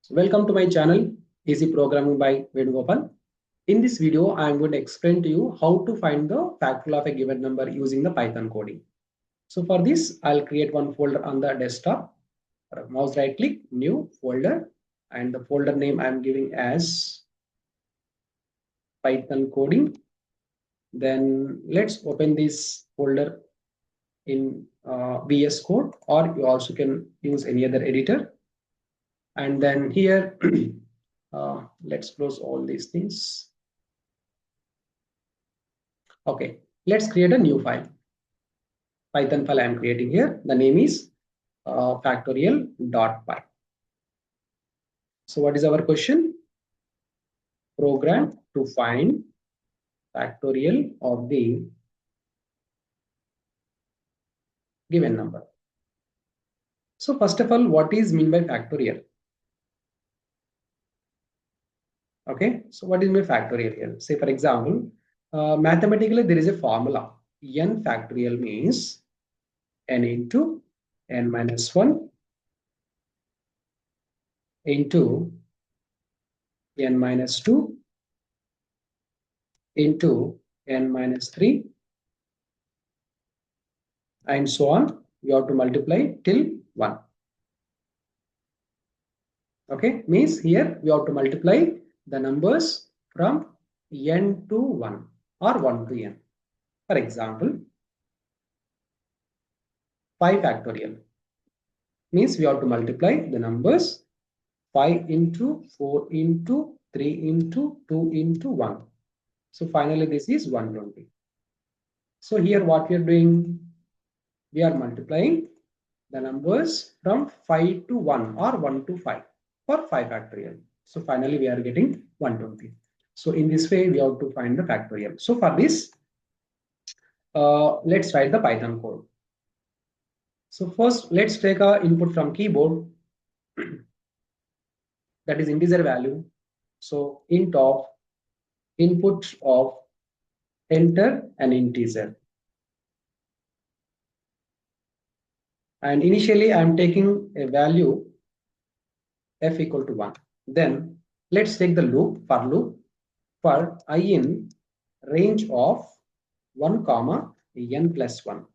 Welcome to my channel, Easy Programming by Venugopal. In this video, I am going to explain to you how to find the factorial of a given number using the Python coding. So for this, I'll create one folder on the desktop. Mouse right click, new folder, and the folder name I am giving as Python coding. Then let's open this folder in VS Code, or you also can use any other editor. And then here, let's close all these things. Okay, let's create a new file. Python file I'm creating here. The name is factorial.py. So what is our question? Program to find factorial of the given number. So first of all, what is mean by factorial? Okay, so what is my factorial here? Say for example, mathematically there is a formula. N factorial means n into n minus 1 into n minus 2 into n minus 3 and so on. You have to multiply till 1. Okay, means here we have to multiply the numbers from n to 1 or 1 to n. For example, 5 factorial means we have to multiply the numbers 5 into 4 into 3 into 2 into 1. So finally this is 120. So here what we are doing, we are multiplying the numbers from 5 to 1 or 1 to 5 for 5 factorial. So finally we are getting 120. So in this way we have to find the factorial. So for this, let's write the Python code. So first let's take a input from keyboard, that is integer value. So int of input of enter an integer. And initially I am taking a value f equal to 1. Then let's take the loop for I in range of 1 comma n plus 1.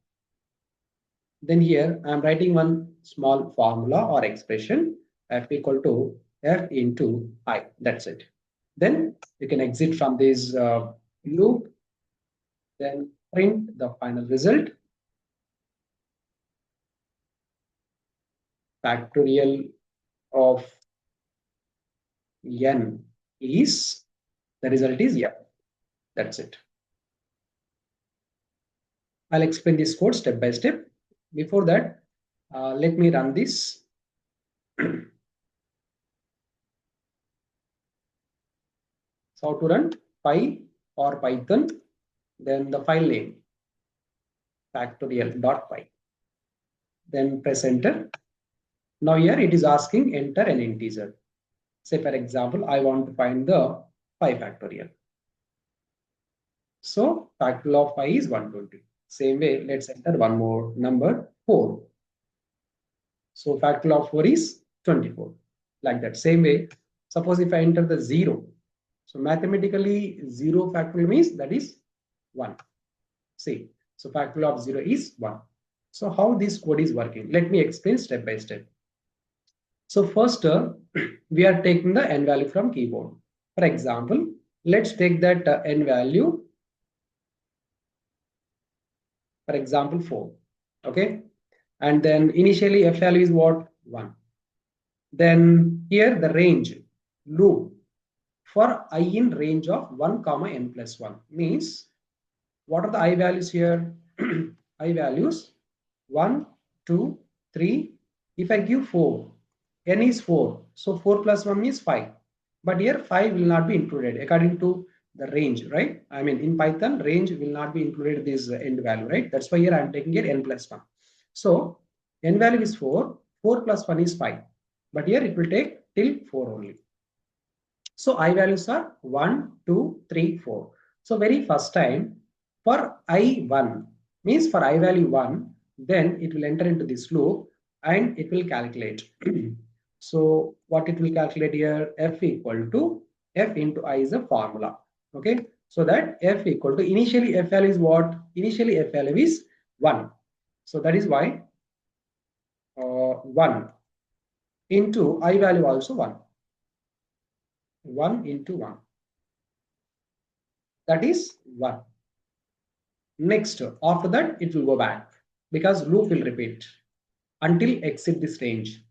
Then here I am writing one small formula or expression, f equal to f into I. That's it. Then you can exit from this loop, then print the final result. Factorial of n is, the result is yeah. That's it. I'll explain this code step by step. Before that, let me run this. So how to run? Py or Python, then the file name factorial.py. Then press enter. Now here it is asking enter an integer. Say for example, I want to find the 5 factorial. So factorial of 5 is 120. Same way, let's enter one more number, 4. So factorial of 4 is 24. Like that. Same way, suppose if I enter the 0. So mathematically 0 factorial means that is 1. See, so factorial of 0 is 1. So how this code is working? Let me explain step by step. So first, we are taking the n value from keyboard. For example, let's take that n value. For example, 4. Okay. And then initially f value is what? 1. Then here the range loop for I in range of 1 comma n plus 1 means what are the I values here? I values 1, 2, 3. If I give 4, n is 4. So 4 plus 1 is 5. But here 5 will not be included according to the range, right? I mean, in Python, range will not be included this end value, right? That's why here I am taking it n plus 1. So n value is 4. 4 plus 1 is 5. But here it will take till 4 only. So I values are 1, 2, 3, 4. So very first time for I1 means for I value 1, then it will enter into this loop and it will calculate So what it will calculate here, f equal to f into I is a formula. Okay, so that f equal to, initially f value is what? Initially f value is 1. So that is why 1 into I value also 1. 1 into 1. That is 1. Next, after that, it will go back because loop will repeat until exit this range.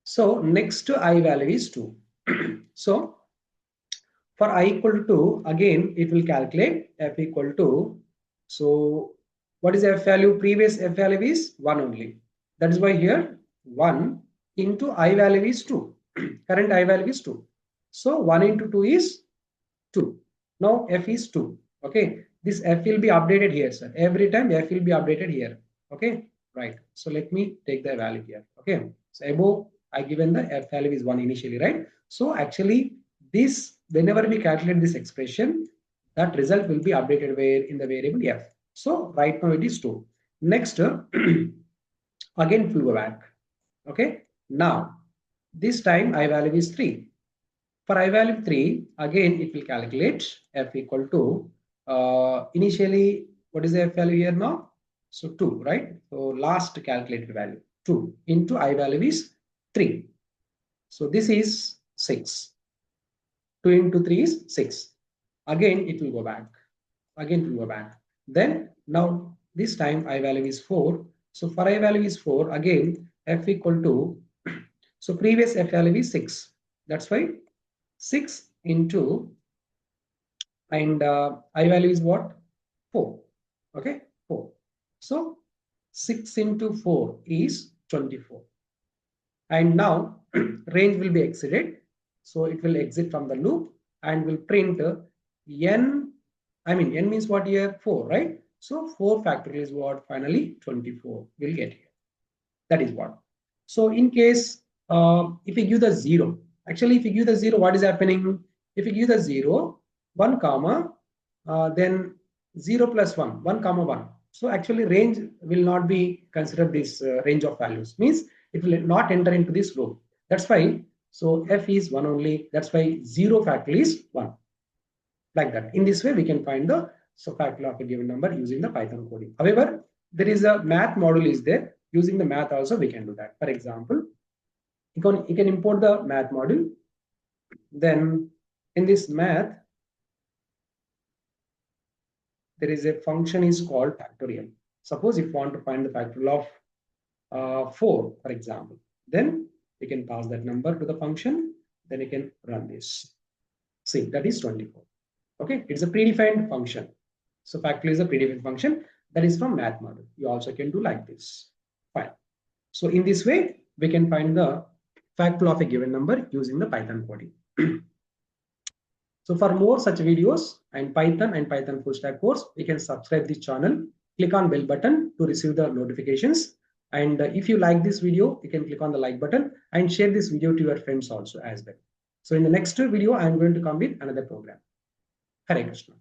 So next I value is 2. So for I equal to 2, again it will calculate f equal to, so what is f value? Previous f value is 1 only. That is why here 1 into I value is 2. Current I value is 2. So 1 into 2 is 2. Now f is 2. Okay, this f will be updated here, sir. Every time f will be updated here. Okay, right. So let me take the value here. Okay, so above I given the f value is 1 initially, right? So actually this, whenever we calculate this expression, that result will be updated where in the variable f. So right now it is 2. Next, again it will go back. Okay, now this time I value is 3. For I value 3, again it will calculate f equal to, initially, what is the f value here now? So 2, right? So last calculated value, 2 into I value is 3. So this is 6. 2 into 3 is 6. Again it will go back. Again it will go back. Then now this time I value is 4. So for I value is 4, again f equal to, so previous f value is 6. That's why 6 into, and I value is what? 4. Okay, 4. So 6 into 4 is 24. And now range will be exited. So it will exit from the loop and will print n. I mean, n means what here? 4, right? So 4 factorial is what? Finally 24 will get here. That is what. So in case, if you give the 0, actually if you give the 0, what is happening? If you give the 0, 1 comma, then 0 plus 1, 1 comma 1. So actually range will not be considered this range of values. Means it will not enter into this loop. That's why, so f is 1 only. That's why 0 factorial is 1. Like that. In this way, we can find the factorial of a given number using the Python coding. However, there is a math module is there. Using the math also, we can do that. For example, you can import the math module. Then in this math, there is a function is called factorial. Suppose if you want to find the factorial of 4, for example, then you can pass that number to the function. Then you can run this. See, that is 24. Okay, it's a predefined function. So factorial is a predefined function that is from math model. You also can do like this. Fine. So in this way, we can find the factorial of a given number using the Python coding. So for more such videos and Python full stack course, you can subscribe this channel, click on bell button to receive the notifications. And if you like this video, you can click on the like button and share this video to your friends also as well. So in the next video, I am going to come with another program. Hare Krishna.